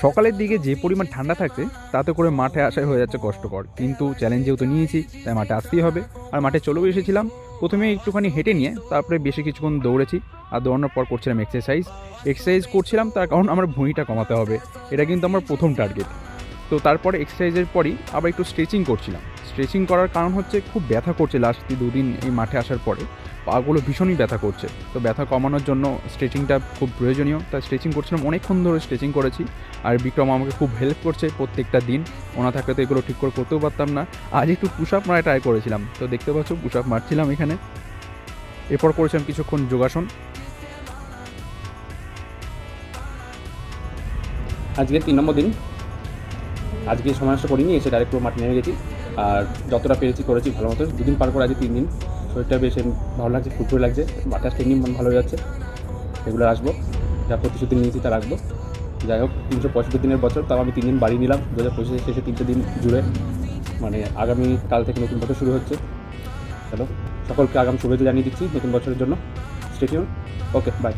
সকালের দিকে যে পরিমাণ ঠান্ডা থাকছে তাতে করে মাঠে আসাই হয়ে যাচ্ছে কষ্টকর, কিন্তু চ্যালেঞ্জ যেহেতু নিয়েছি তাই মাঠে আসতেই হবে। আর মাঠে চলেও এসেছিলাম, প্রথমে একটুখানি হেঁটে নিয়ে তারপরে বেশি কিছুক্ষণ দৌড়েছি। আর দৌড়ানোর পর করছিলাম এক্সারসাইজ করছিলাম, তার কারণ আমার ভুঁড়িটা কমাতে হবে, এটা কিন্তু আমার প্রথম টার্গেট। তো তারপরে এক্সারসাইজের পরই আবার একটু স্ট্রেচিং করছিলাম। স্ট্রেচিং করার কারণ হচ্ছে খুব ব্যথা করছে লাস্ট দুদিন এই মাঠে আসার পরে, পাগুলো ভীষণই ব্যথা করছে। তো ব্যথা কমানোর জন্য স্ট্রেচিংটা খুব প্রয়োজনীয়, তাই স্ট্রেচিং করছিলাম, অনেকক্ষণ ধরে স্ট্রেচিং করেছি। আর বিক্রম আমাকে খুব হেল্প করছে প্রত্যেকটা দিন, ওনা থাকলে তো এগুলো ঠিক করে করতেও পারতাম না। আজ একটু পুশ আপ মারা ট্রাই করেছিলাম, তো দেখতে পাচ্ছ পুশ আপ মারছিলাম এখানে। এরপর করেছিলাম কিছুক্ষণ যোগাসন। আজকে 3 নম্বর দিন। আজকে সময় নষ্ট করিনি, এসে ডাইরেক্ট পুরো মাঠে নেমে গেছি। আর যতটা পেরেছি করেছি ভালো মতো। 2 দিন পার করে আজকে 3 দিন। শরীরটা বেশ ভালো লাগছে, ফুরফুরে লাগছে, মাঠে আসতে এমনি মন ভালো হয়ে যাচ্ছে। রেগুলার আসবো, যা প্রতিশ্রুতি নিয়েছি তা রাখবো। যাই হোক, 365 দিনের বছর, তাও আমি 3 দিন বাড়িয়ে নিলাম 2025 শেষে 3টে দিন জুড়ে। মানে আগামী কাল থেকে নতুন বছর শুরু হচ্ছে। চলো, সকলকে আগাম শুভেচ্ছা জানিয়ে দিচ্ছি নতুন বছরের জন্য। Stay tune. Okay, by.